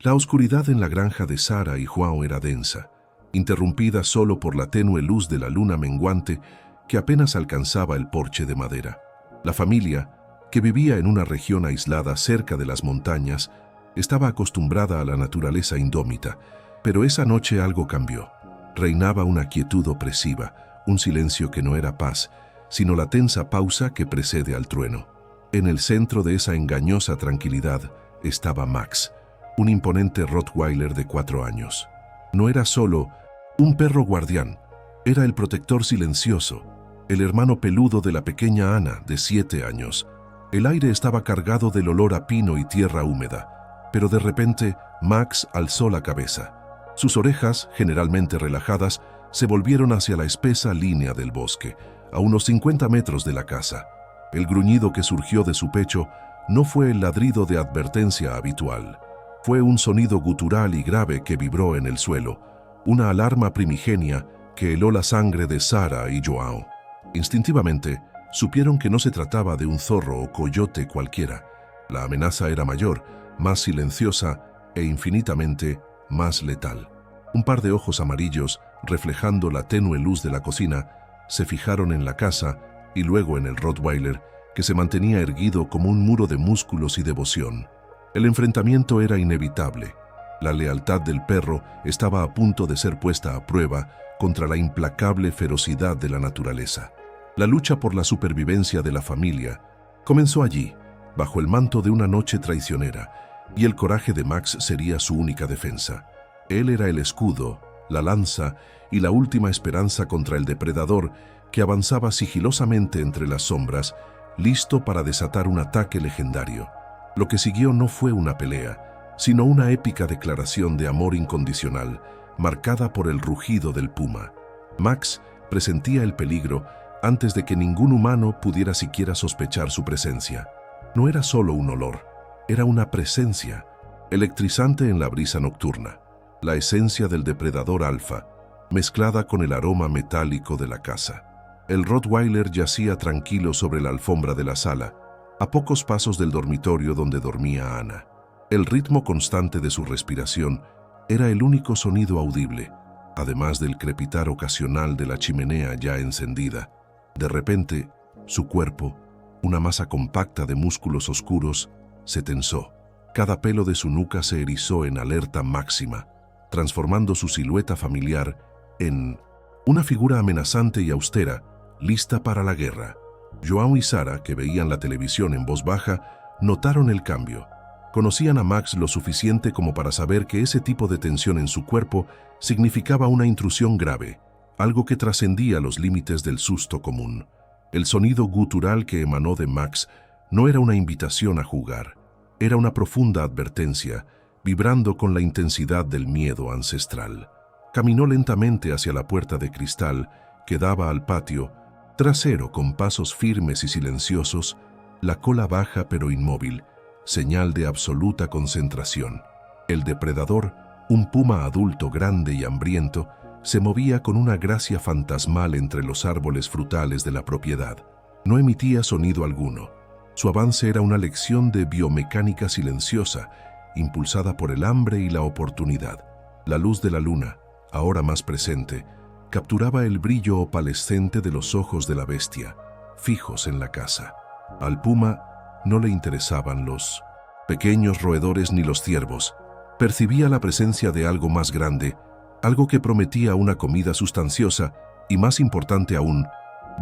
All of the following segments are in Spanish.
La oscuridad en la granja de Sara y João era densa, interrumpida solo por la tenue luz de la luna menguante que apenas alcanzaba el porche de madera. La familia, que vivía en una región aislada cerca de las montañas, estaba acostumbrada a la naturaleza indómita, pero esa noche algo cambió. Reinaba una quietud opresiva, un silencio que no era paz, sino la tensa pausa que precede al trueno. En el centro de esa engañosa tranquilidad estaba Max, un imponente Rottweiler de 4 años. No era solo un perro guardián, era el protector silencioso, el hermano peludo de la pequeña Ana, de 7 años. El aire estaba cargado del olor a pino y tierra húmeda, pero de repente Max alzó la cabeza. Sus orejas, generalmente relajadas, se volvieron hacia la espesa línea del bosque, a unos 50 metros de la casa. El gruñido que surgió de su pecho no fue el ladrido de advertencia habitual. Fue un sonido gutural y grave que vibró en el suelo, una alarma primigenia que heló la sangre de Sara y João. Instintivamente, supieron que no se trataba de un zorro o coyote cualquiera. La amenaza era mayor, más silenciosa e infinitamente más letal. Un par de ojos amarillos, reflejando la tenue luz de la cocina, se fijaron en la casa y luego en el Rottweiler, que se mantenía erguido como un muro de músculos y devoción. El enfrentamiento era inevitable. La lealtad del perro estaba a punto de ser puesta a prueba contra la implacable ferocidad de la naturaleza. La lucha por la supervivencia de la familia comenzó allí, bajo el manto de una noche traicionera, y el coraje de Max sería su única defensa. Él era el escudo, la lanza y la última esperanza contra el depredador que avanzaba sigilosamente entre las sombras, listo para desatar un ataque legendario. Lo que siguió no fue una pelea, sino una épica declaración de amor incondicional, marcada por el rugido del puma. Max presentía el peligro antes de que ningún humano pudiera siquiera sospechar su presencia. No era solo un olor, era una presencia, electrizante en la brisa nocturna, la esencia del depredador alfa, mezclada con el aroma metálico de la casa. El Rottweiler yacía tranquilo sobre la alfombra de la sala, a pocos pasos del dormitorio donde dormía Ana. El ritmo constante de su respiración era el único sonido audible, además del crepitar ocasional de la chimenea ya encendida. De repente, su cuerpo, una masa compacta de músculos oscuros, se tensó. Cada pelo de su nuca se erizó en alerta máxima, transformando su silueta familiar en una figura amenazante y austera, lista para la guerra. João y Sara, que veían la televisión en voz baja, notaron el cambio. Conocían a Max lo suficiente como para saber que ese tipo de tensión en su cuerpo significaba una intrusión grave, algo que trascendía los límites del susto común. El sonido gutural que emanó de Max no era una invitación a jugar, era una profunda advertencia, vibrando con la intensidad del miedo ancestral. Caminó lentamente hacia la puerta de cristal que daba al patio, trasero con pasos firmes y silenciosos, la cola baja pero inmóvil, señal de absoluta concentración. El depredador, un puma adulto grande y hambriento, se movía con una gracia fantasmal entre los árboles frutales de la propiedad. No emitía sonido alguno. Su avance era una lección de biomecánica silenciosa, impulsada por el hambre y la oportunidad. La luz de la luna, ahora más presente, capturaba el brillo opalescente de los ojos de la bestia, fijos en la casa. Al puma no le interesaban los pequeños roedores ni los ciervos. Percibía la presencia de algo más grande, algo que prometía una comida sustanciosa y, más importante aún,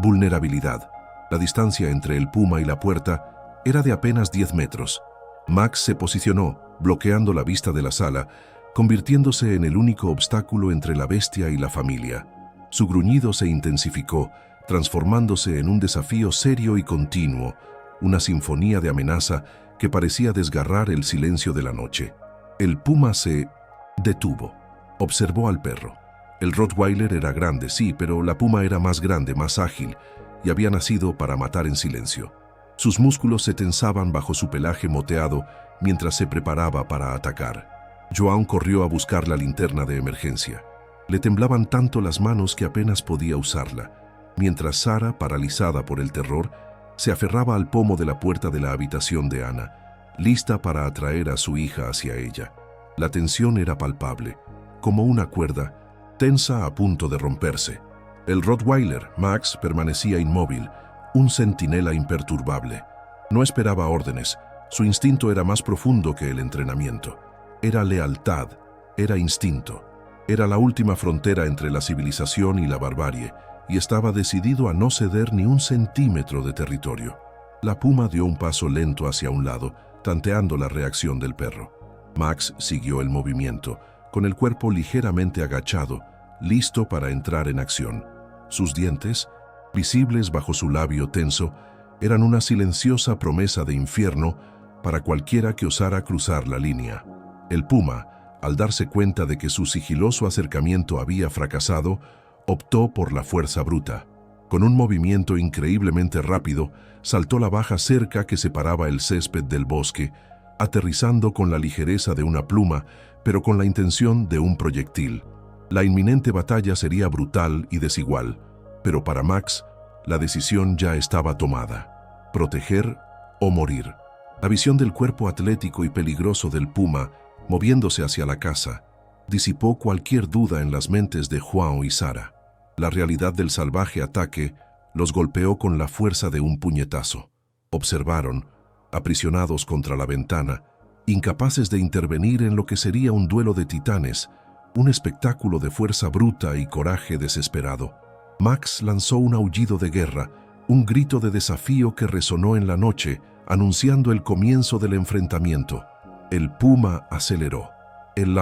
vulnerabilidad. La distancia entre el puma y la puerta era de apenas 10 metros. Max se posicionó, bloqueando la vista de la sala, convirtiéndose en el único obstáculo entre la bestia y la familia. Su gruñido se intensificó, transformándose en un desafío serio y continuo, una sinfonía de amenaza que parecía desgarrar el silencio de la noche. El puma se detuvo. Observó al perro. El Rottweiler era grande, sí, pero la puma era más grande, más ágil, y había nacido para matar en silencio. Sus músculos se tensaban bajo su pelaje moteado mientras se preparaba para atacar. João corrió a buscar la linterna de emergencia. Le temblaban tanto las manos que apenas podía usarla, mientras Sara, paralizada por el terror, se aferraba al pomo de la puerta de la habitación de Ana, lista para atraer a su hija hacia ella. La tensión era palpable, como una cuerda, tensa a punto de romperse. El Rottweiler, Max, permanecía inmóvil, un centinela imperturbable. No esperaba órdenes, su instinto era más profundo que el entrenamiento. Era lealtad, era instinto. Era la última frontera entre la civilización y la barbarie, y estaba decidido a no ceder ni un centímetro de territorio. La puma dio un paso lento hacia un lado, tanteando la reacción del perro. Max siguió el movimiento, con el cuerpo ligeramente agachado, listo para entrar en acción. Sus dientes, visibles bajo su labio tenso, eran una silenciosa promesa de infierno para cualquiera que osara cruzar la línea. El puma, al darse cuenta de que su sigiloso acercamiento había fracasado, optó por la fuerza bruta. Con un movimiento increíblemente rápido, saltó la baja cerca que separaba el césped del bosque, aterrizando con la ligereza de una pluma, pero con la intención de un proyectil. La inminente batalla sería brutal y desigual, pero para Max, la decisión ya estaba tomada: proteger o morir. La visión del cuerpo atlético y peligroso del puma, moviéndose hacia la caza, disipó cualquier duda en las mentes de Juan y Sara. La realidad del salvaje ataque los golpeó con la fuerza de un puñetazo. Observaron, aprisionados contra la ventana, incapaces de intervenir en lo que sería un duelo de titanes, un espectáculo de fuerza bruta y coraje desesperado. Max lanzó un aullido de guerra, un grito de desafío que resonó en la noche, anunciando el comienzo del enfrentamiento. El puma aceleró. El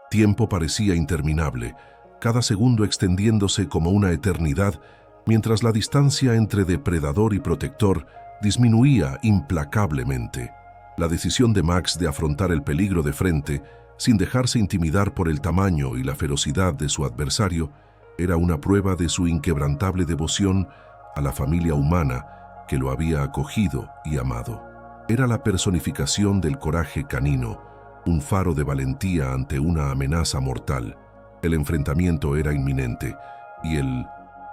tiempo parecía interminable, cada segundo extendiéndose como una eternidad, mientras la distancia entre depredador y protector disminuía implacablemente. La decisión de Max de afrontar el peligro de frente, sin dejarse intimidar por el tamaño y la ferocidad de su adversario, era una prueba de su inquebrantable devoción a la familia humana que lo había acogido y amado. Era la personificación del coraje canino, un faro de valentía ante una amenaza mortal. El enfrentamiento era inminente, y el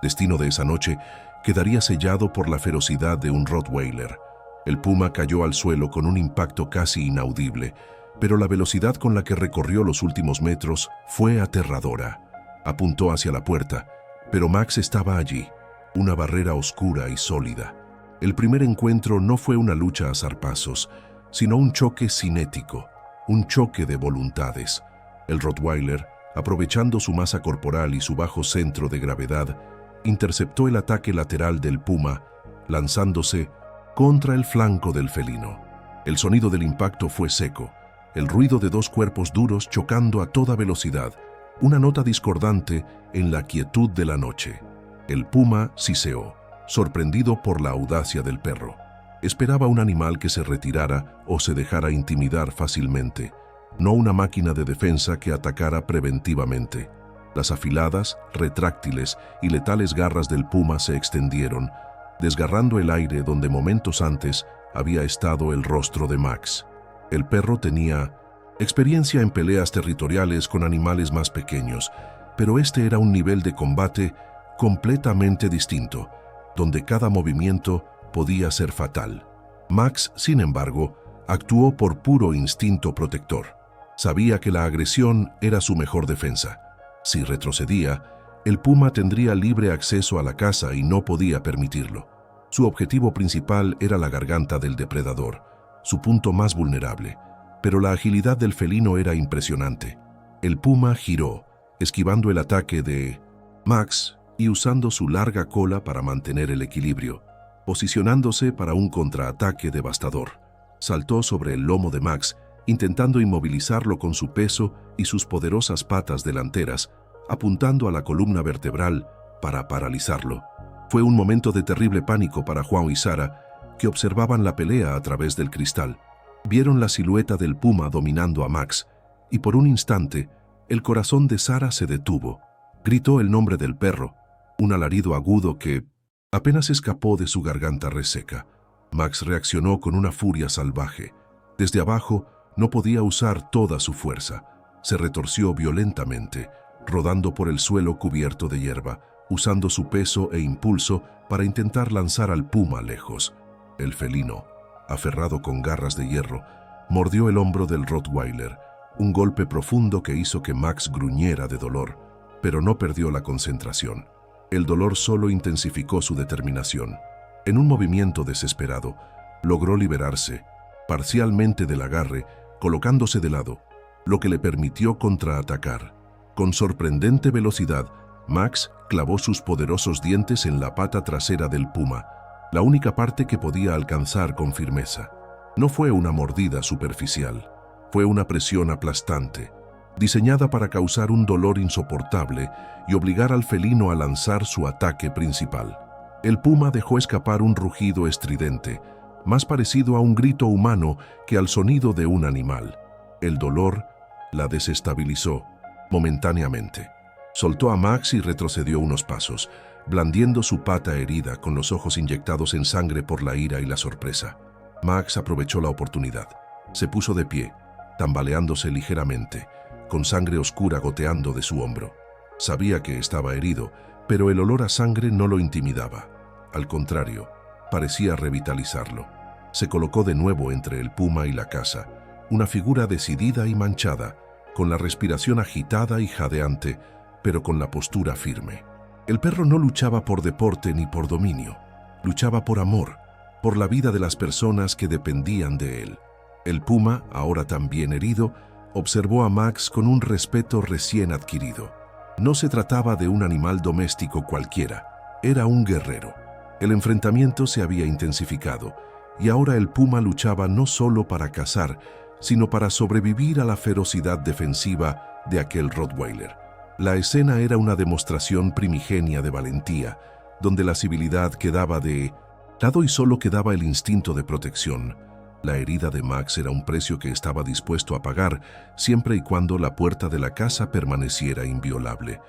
destino de esa noche quedaría sellado por la ferocidad de un Rottweiler. El puma cayó al suelo con un impacto casi inaudible, pero la velocidad con la que recorrió los últimos metros fue aterradora. Apuntó hacia la puerta, pero Max estaba allí, una barrera oscura y sólida. El primer encuentro no fue una lucha a zarpazos, sino un choque cinético, un choque de voluntades. El Rottweiler, aprovechando su masa corporal y su bajo centro de gravedad, interceptó el ataque lateral del puma, lanzándose contra el flanco del felino. El sonido del impacto fue seco, el ruido de dos cuerpos duros chocando a toda velocidad, una nota discordante en la quietud de la noche. El puma siseó, sorprendido por la audacia del perro. Esperaba un animal que se retirara o se dejara intimidar fácilmente, no una máquina de defensa que atacara preventivamente. Las afiladas, retráctiles y letales garras del puma se extendieron, desgarrando el aire donde momentos antes había estado el rostro de Max. El perro tenía experiencia en peleas territoriales con animales más pequeños, pero este era un nivel de combate completamente distinto, donde cada movimiento podía ser fatal. Max, sin embargo, actuó por puro instinto protector. Sabía que la agresión era su mejor defensa. Si retrocedía, el puma tendría libre acceso a la caza y no podía permitirlo. Su objetivo principal era la garganta del depredador, su punto más vulnerable, pero la agilidad del felino era impresionante. El puma giró, esquivando el ataque de Max y usando su larga cola para mantener el equilibrio, posicionándose para un contraataque devastador. Saltó sobre el lomo de Max, intentando inmovilizarlo con su peso y sus poderosas patas delanteras, apuntando a la columna vertebral para paralizarlo. Fue un momento de terrible pánico para Juan y Sara, que observaban la pelea a través del cristal. Vieron la silueta del puma dominando a Max, y por un instante, el corazón de Sara se detuvo. Gritó el nombre del perro, un alarido agudo que apenas escapó de su garganta reseca. Max reaccionó con una furia salvaje. Desde abajo, no podía usar toda su fuerza. Se retorció violentamente, rodando por el suelo cubierto de hierba, usando su peso e impulso para intentar lanzar al puma lejos. El felino, aferrado con garras de hierro, mordió el hombro del Rottweiler, un golpe profundo que hizo que Max gruñera de dolor, pero no perdió la concentración. El dolor solo intensificó su determinación. En un movimiento desesperado, logró liberarse parcialmente del agarre, colocándose de lado, lo que le permitió contraatacar. Con sorprendente velocidad, Max clavó sus poderosos dientes en la pata trasera del puma, la única parte que podía alcanzar con firmeza. No fue una mordida superficial, fue una presión aplastante, diseñada para causar un dolor insoportable y obligar al felino a lanzar su ataque principal. El puma dejó escapar un rugido estridente, más parecido a un grito humano que al sonido de un animal. El dolor la desestabilizó momentáneamente. Soltó a Max y retrocedió unos pasos, blandiendo su pata herida con los ojos inyectados en sangre por la ira y la sorpresa. Max aprovechó la oportunidad. Se puso de pie, tambaleándose ligeramente, con sangre oscura goteando de su hombro. Sabía que estaba herido, pero el olor a sangre no lo intimidaba. Al contrario, parecía revitalizarlo. Se colocó de nuevo entre el puma y la casa, una figura decidida y manchada, con la respiración agitada y jadeante, pero con la postura firme. El perro no luchaba por deporte ni por dominio, luchaba por amor, por la vida de las personas que dependían de él. El puma, ahora también herido, observó a Max con un respeto recién adquirido. No se trataba de un animal doméstico cualquiera, era un guerrero. El enfrentamiento se había intensificado, y ahora el puma luchaba no solo para cazar, sino para sobrevivir a la ferocidad defensiva de aquel Rottweiler. La escena era una demostración primigenia de valentía, donde la civilidad quedaba de lado y solo quedaba el instinto de protección. La herida de Max era un precio que estaba dispuesto a pagar, siempre y cuando la puerta de la casa permaneciera inviolable.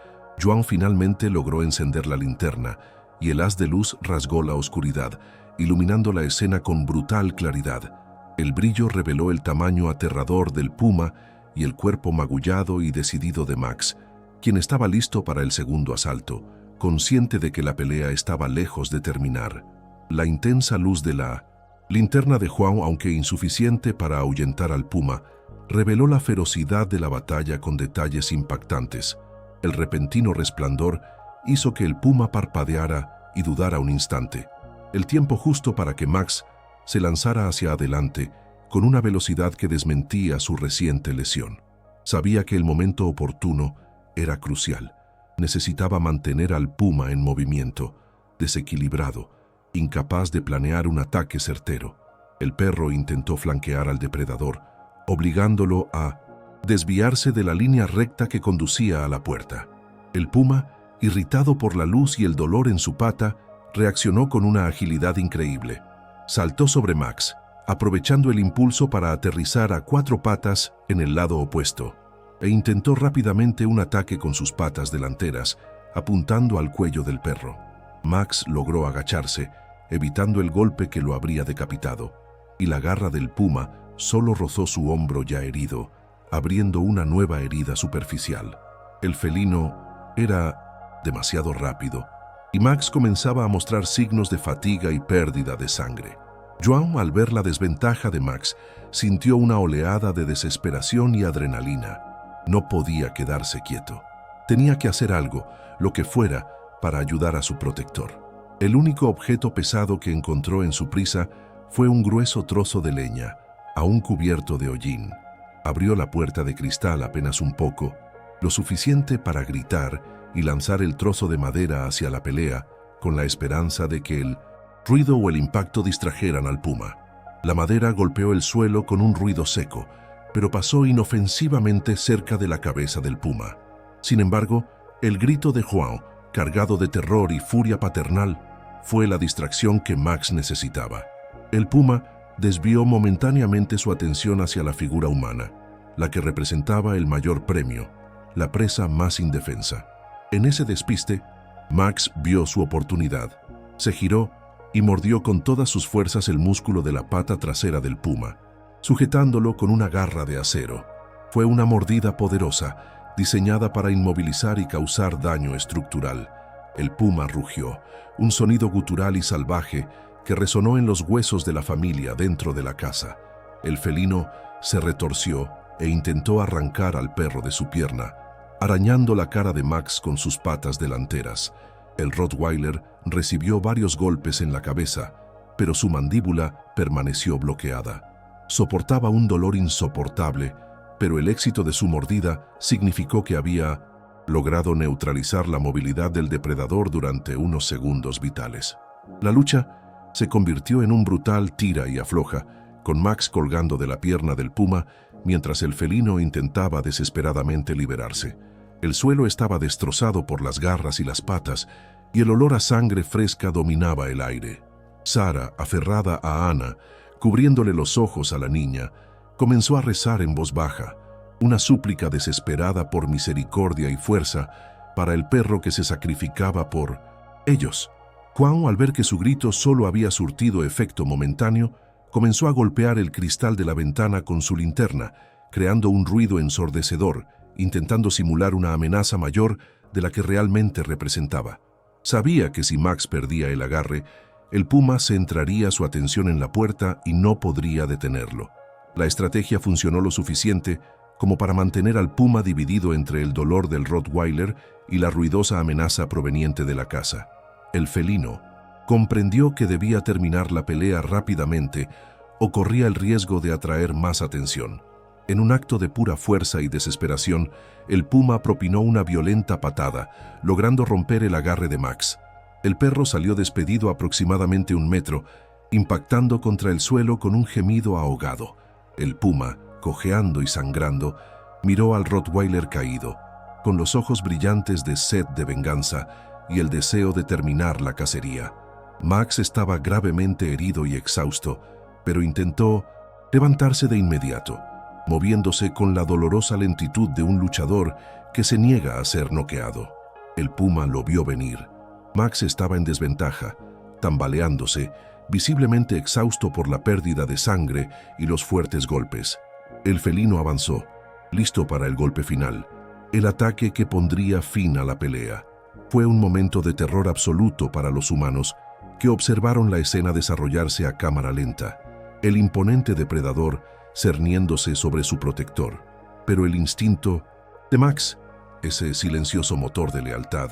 Joan finalmente logró encender la linterna, y el haz de luz rasgó la oscuridad, iluminando la escena con brutal claridad. El brillo reveló el tamaño aterrador del puma y el cuerpo magullado y decidido de Max, quien estaba listo para el segundo asalto, consciente de que la pelea estaba lejos de terminar. La intensa luz de la linterna de Joan, aunque insuficiente para ahuyentar al puma, reveló la ferocidad de la batalla con detalles impactantes. El repentino resplandor hizo que el puma parpadeara y dudara un instante, el tiempo justo para que Max se lanzara hacia adelante con una velocidad que desmentía su reciente lesión. Sabía que el momento oportuno era crucial. Necesitaba mantener al puma en movimiento, desequilibrado, incapaz de planear un ataque certero. El perro intentó flanquear al depredador, obligándolo a desviarse de la línea recta que conducía a la puerta. El puma, irritado por la luz y el dolor en su pata, reaccionó con una agilidad increíble. Saltó sobre Max, aprovechando el impulso para aterrizar a 4 patas en el lado opuesto, e intentó rápidamente un ataque con sus patas delanteras, apuntando al cuello del perro. Max logró agacharse, evitando el golpe que lo habría decapitado, y la garra del puma solo rozó su hombro ya herido, abriendo una nueva herida superficial. El felino era demasiado rápido, y Max comenzaba a mostrar signos de fatiga y pérdida de sangre. Joan, al ver la desventaja de Max, sintió una oleada de desesperación y adrenalina. No podía quedarse quieto. Tenía que hacer algo, lo que fuera, para ayudar a su protector. El único objeto pesado que encontró en su prisa fue un grueso trozo de leña, aún cubierto de hollín. Abrió la puerta de cristal apenas un poco, lo suficiente para gritar y lanzar el trozo de madera hacia la pelea, con la esperanza de que el ruido o el impacto distrajeran al puma. La madera golpeó el suelo con un ruido seco, pero pasó inofensivamente cerca de la cabeza del puma. Sin embargo, el grito de Joan, cargado de terror y furia paternal, fue la distracción que Max necesitaba. El puma desvió momentáneamente su atención hacia la figura humana, la que representaba el mayor premio, la presa más indefensa. En ese despiste, Max vio su oportunidad. Se giró y mordió con todas sus fuerzas el músculo de la pata trasera del puma, sujetándolo con una garra de acero. Fue una mordida poderosa, diseñada para inmovilizar y causar daño estructural. El puma rugió, un sonido gutural y salvaje que resonó en los huesos de la familia dentro de la casa. El felino se retorció e intentó arrancar al perro de su pierna, arañando la cara de Max con sus patas delanteras. El Rottweiler recibió varios golpes en la cabeza, pero su mandíbula permaneció bloqueada. Soportaba un dolor insoportable, pero el éxito de su mordida significó que había logrado neutralizar la movilidad del depredador durante unos segundos vitales. La lucha se convirtió en un brutal tira y afloja, con Max colgando de la pierna del puma mientras el felino intentaba desesperadamente liberarse. El suelo estaba destrozado por las garras y las patas, y el olor a sangre fresca dominaba el aire. Sarah, aferrada a Anna, cubriéndole los ojos a la niña, comenzó a rezar en voz baja, una súplica desesperada por misericordia y fuerza para el perro que se sacrificaba por ellos. Juan, al ver que su grito solo había surtido efecto momentáneo, comenzó a golpear el cristal de la ventana con su linterna, creando un ruido ensordecedor, intentando simular una amenaza mayor de la que realmente representaba. Sabía que si Max perdía el agarre, el puma centraría su atención en la puerta y no podría detenerlo. La estrategia funcionó lo suficiente como para mantener al puma dividido entre el dolor del Rottweiler y la ruidosa amenaza proveniente de la casa. El felino comprendió que debía terminar la pelea rápidamente o corría el riesgo de atraer más atención. En un acto de pura fuerza y desesperación, el puma propinó una violenta patada, logrando romper el agarre de Max. El perro salió despedido aproximadamente 1 metro, impactando contra el suelo con un gemido ahogado. El puma, cojeando y sangrando, miró al Rottweiler caído, con los ojos brillantes de sed de venganza y el deseo de terminar la cacería. Max estaba gravemente herido y exhausto, pero intentó levantarse de inmediato, moviéndose con la dolorosa lentitud de un luchador que se niega a ser noqueado. El puma lo vio venir. Max estaba en desventaja, tambaleándose, visiblemente exhausto por la pérdida de sangre y los fuertes golpes. El felino avanzó, listo para el golpe final, el ataque que pondría fin a la pelea. Fue un momento de terror absoluto para los humanos, que observaron la escena desarrollarse a cámara lenta. El imponente depredador cerniéndose sobre su protector. Pero el instinto de Max, ese silencioso motor de lealtad,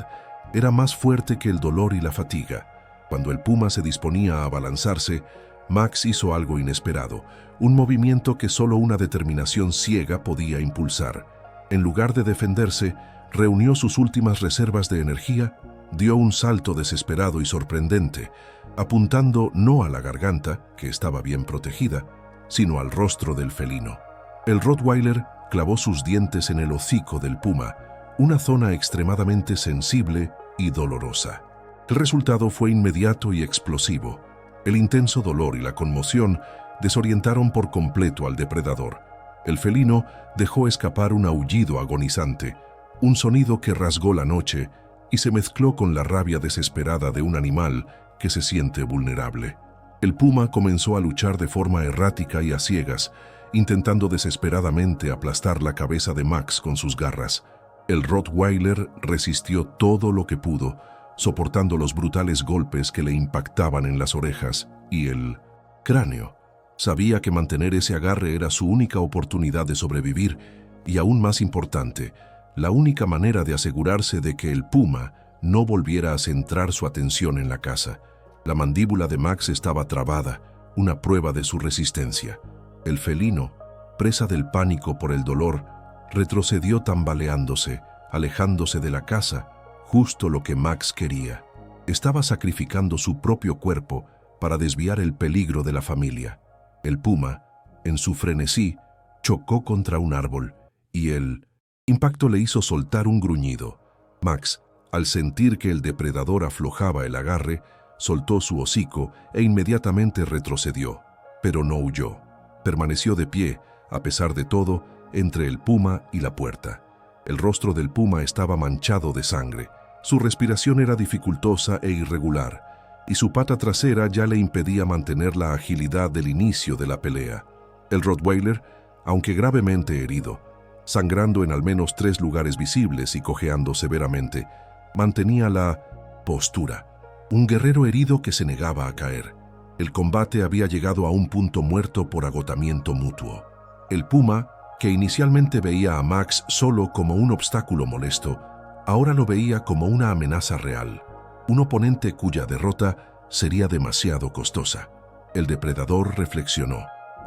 era más fuerte que el dolor y la fatiga. Cuando el puma se disponía a abalanzarse, Max hizo algo inesperado, un movimiento que solo una determinación ciega podía impulsar. En lugar de defenderse, reunió sus últimas reservas de energía, dio un salto desesperado y sorprendente, apuntando no a la garganta, que estaba bien protegida, sino al rostro del felino. El Rottweiler clavó sus dientes en el hocico del puma, una zona extremadamente sensible y dolorosa. El resultado fue inmediato y explosivo. El intenso dolor y la conmoción desorientaron por completo al depredador. El felino dejó escapar un aullido agonizante, un sonido que rasgó la noche y se mezcló con la rabia desesperada de un animal que se siente vulnerable. El puma comenzó a luchar de forma errática y a ciegas, intentando desesperadamente aplastar la cabeza de Max con sus garras. El Rottweiler resistió todo lo que pudo, soportando los brutales golpes que le impactaban en las orejas y el cráneo. Sabía que mantener ese agarre era su única oportunidad de sobrevivir y, aún más importante, la única manera de asegurarse de que el puma no volviera a centrar su atención en la caza. La mandíbula de Max estaba trabada, una prueba de su resistencia. El felino, presa del pánico por el dolor, retrocedió tambaleándose, alejándose de la caza, justo lo que Max quería. Estaba sacrificando su propio cuerpo para desviar el peligro de la familia. El puma, en su frenesí, chocó contra un árbol y el impacto le hizo soltar un gruñido. Max, al sentir que el depredador aflojaba el agarre, soltó su hocico e inmediatamente retrocedió, pero no huyó. Permaneció de pie, a pesar de todo, entre el puma y la puerta. El rostro del puma estaba manchado de sangre, su respiración era dificultosa e irregular, y su pata trasera ya le impedía mantener la agilidad del inicio de la pelea. El Rottweiler, aunque gravemente herido, sangrando en al menos 3 lugares visibles y cojeando severamente, mantenía la postura. Un guerrero herido que se negaba a caer. El combate había llegado a un punto muerto por agotamiento mutuo. El puma, que inicialmente veía a Max solo como un obstáculo molesto, ahora lo veía como una amenaza real, un oponente cuya derrota sería demasiado costosa. El depredador reflexionó.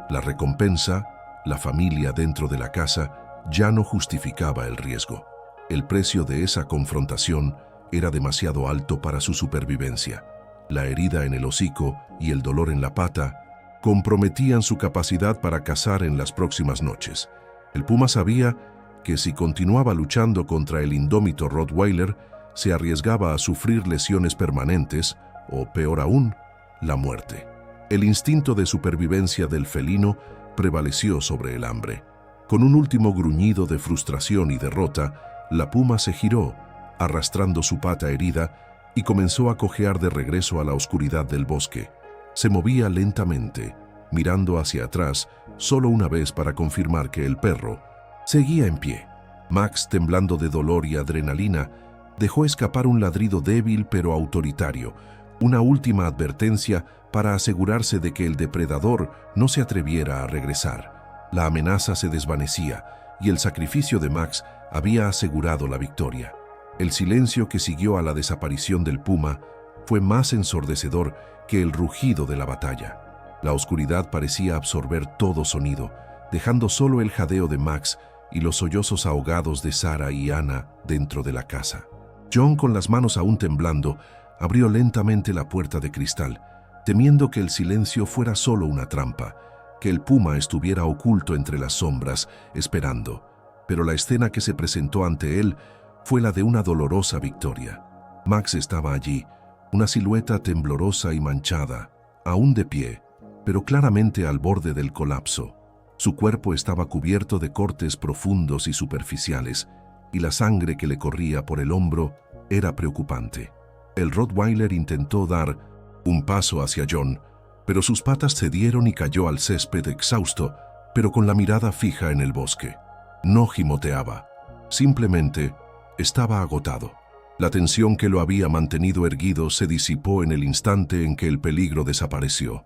La recompensa, la familia dentro de la casa, ya no justificaba el riesgo. El precio de esa confrontación era demasiado alto para su supervivencia. La herida en el hocico y el dolor en la pata comprometían su capacidad para cazar en las próximas noches. El puma sabía que si continuaba luchando contra el indómito Rottweiler, se arriesgaba a sufrir lesiones permanentes o, peor aún, la muerte. El instinto de supervivencia del felino prevaleció sobre el hambre. Con un último gruñido de frustración y derrota, la puma se giró, arrastrando su pata herida, y comenzó a cojear de regreso a la oscuridad del bosque. Se movía lentamente, mirando hacia atrás solo una vez para confirmar que el perro seguía en pie. Max, temblando de dolor y adrenalina, dejó escapar un ladrido débil pero autoritario, una última advertencia para asegurarse de que el depredador no se atreviera a regresar. La amenaza se desvanecía y el sacrificio de Max había asegurado la victoria. El silencio que siguió a la desaparición del puma fue más ensordecedor que el rugido de la batalla. La oscuridad parecía absorber todo sonido, dejando solo el jadeo de Max y los sollozos ahogados de Sarah y Anna dentro de la casa. John, con las manos aún temblando, abrió lentamente la puerta de cristal, temiendo que el silencio fuera solo una trampa, que el puma estuviera oculto entre las sombras, esperando. Pero la escena que se presentó ante él fue la de una dolorosa victoria. Max estaba allí, una silueta temblorosa y manchada, aún de pie, pero claramente al borde del colapso. Su cuerpo estaba cubierto de cortes profundos y superficiales, y la sangre que le corría por el hombro era preocupante. El Rottweiler intentó dar un paso hacia John, pero sus patas cedieron y cayó al césped exhausto, pero con la mirada fija en el bosque. No gimoteaba, simplemente estaba agotado. La tensión que lo había mantenido erguido se disipó en el instante en que el peligro desapareció.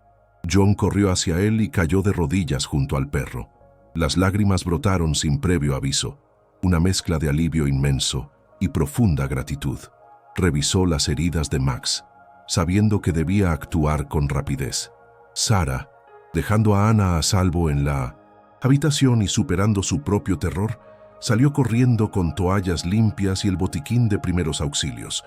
John corrió hacia él y cayó de rodillas junto al perro. Las lágrimas brotaron sin previo aviso, una mezcla de alivio inmenso y profunda gratitud. Revisó las heridas de Max, sabiendo que debía actuar con rapidez. Sarah, dejando a Anna a salvo en la habitación y superando su propio terror, salió corriendo con toallas limpias y el botiquín de primeros auxilios.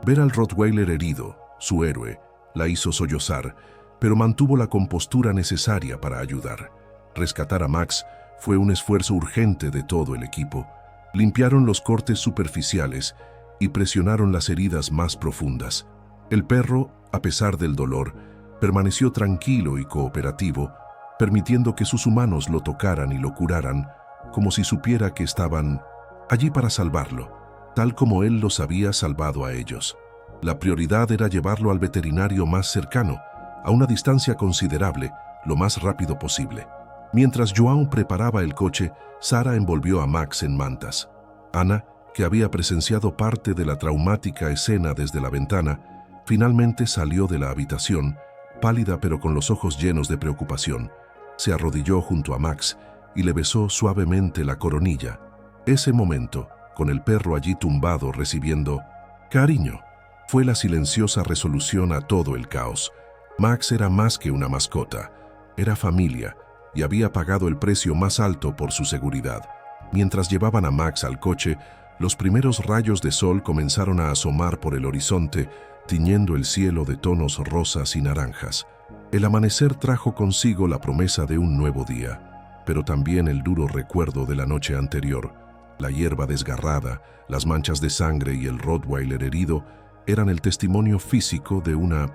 Ver al Rottweiler herido, su héroe, la hizo sollozar, pero mantuvo la compostura necesaria para ayudar. Rescatar a Max fue un esfuerzo urgente de todo el equipo. Limpiaron los cortes superficiales y presionaron las heridas más profundas. El perro, a pesar del dolor, permaneció tranquilo y cooperativo, permitiendo que sus humanos lo tocaran y lo curaran, como si supiera que estaban allí para salvarlo, tal como él los había salvado a ellos. La prioridad era llevarlo al veterinario más cercano, a una distancia considerable, lo más rápido posible. Mientras João preparaba el coche, Sarah envolvió a Max en mantas. Anna, que había presenciado parte de la traumática escena desde la ventana, finalmente salió de la habitación, pálida pero con los ojos llenos de preocupación. Se arrodilló junto a Max y le besó suavemente la coronilla. Ese momento, con el perro allí tumbado recibiendo cariño, fue la silenciosa resolución a todo el caos. Max era más que una mascota, era familia y había pagado el precio más alto por su seguridad. Mientras llevaban a Max al coche, los primeros rayos de sol comenzaron a asomar por el horizonte, tiñendo el cielo de tonos rosas y naranjas. El amanecer trajo consigo la promesa de un nuevo día, pero también el duro recuerdo de la noche anterior. La hierba desgarrada, las manchas de sangre y el Rottweiler herido eran el testimonio físico de una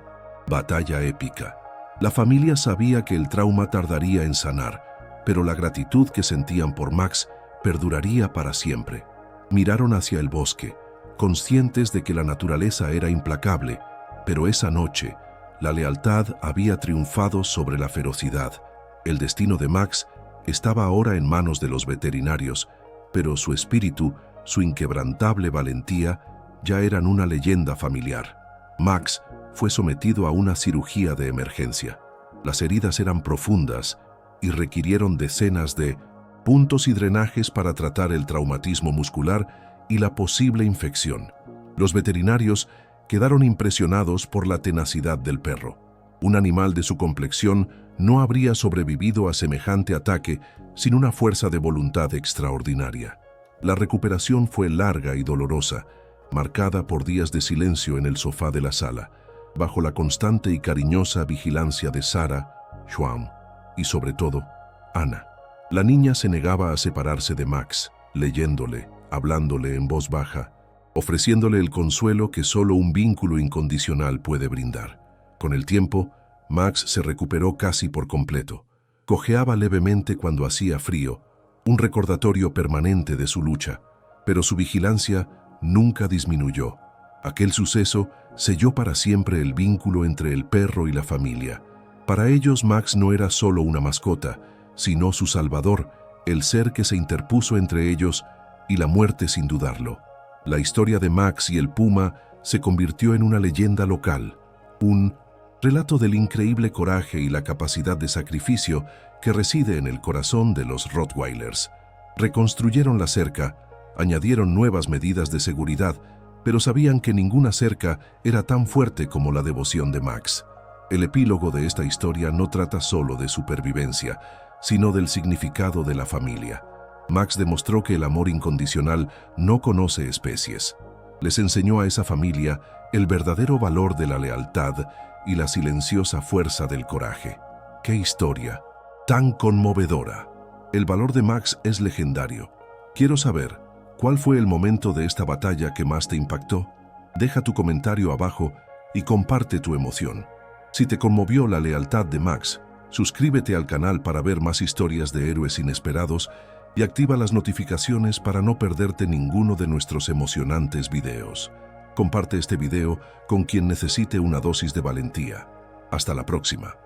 batalla épica. La familia sabía que el trauma tardaría en sanar, pero la gratitud que sentían por Max perduraría para siempre. Miraron hacia el bosque, conscientes de que la naturaleza era implacable, pero esa noche la lealtad había triunfado sobre la ferocidad. El destino de Max estaba ahora en manos de los veterinarios, pero su espíritu, su inquebrantable valentía, ya eran una leyenda familiar. Max fue sometido a una cirugía de emergencia. Las heridas eran profundas y requirieron decenas de puntos y drenajes para tratar el traumatismo muscular y la posible infección. Los veterinarios quedaron impresionados por la tenacidad del perro. Un animal de su complexión no habría sobrevivido a semejante ataque sin una fuerza de voluntad extraordinaria. La recuperación fue larga y dolorosa, marcada por días de silencio en el sofá de la sala, bajo la constante y cariñosa vigilancia de Sara, Joan y, sobre todo, Ana. La niña se negaba a separarse de Max, leyéndole, hablándole en voz baja, ofreciéndole el consuelo que solo un vínculo incondicional puede brindar. Con el tiempo, Max se recuperó casi por completo. Cojeaba levemente cuando hacía frío, un recordatorio permanente de su lucha, pero su vigilancia nunca disminuyó. Aquel suceso selló para siempre el vínculo entre el perro y la familia. Para ellos, Max no era solo una mascota, sino su salvador, el ser que se interpuso entre ellos y la muerte sin dudarlo. La historia de Max y el puma se convirtió en una leyenda local, un relato del increíble coraje y la capacidad de sacrificio que reside en el corazón de los Rottweilers. Reconstruyeron la cerca, añadieron nuevas medidas de seguridad, pero sabían que ninguna cerca era tan fuerte como la devoción de Max. El epílogo de esta historia no trata solo de supervivencia, sino del significado de la familia. Max demostró que el amor incondicional no conoce especies. Les enseñó a esa familia el verdadero valor de la lealtad y la silenciosa fuerza del coraje. ¡Qué historia tan conmovedora! El valor de Max es legendario. Quiero saber, ¿cuál fue el momento de esta batalla que más te impactó? Deja tu comentario abajo y comparte tu emoción. Si te conmovió la lealtad de Max, suscríbete al canal para ver más historias de héroes inesperados y activa las notificaciones para no perderte ninguno de nuestros emocionantes videos. Comparte este video con quien necesite una dosis de valentía. Hasta la próxima.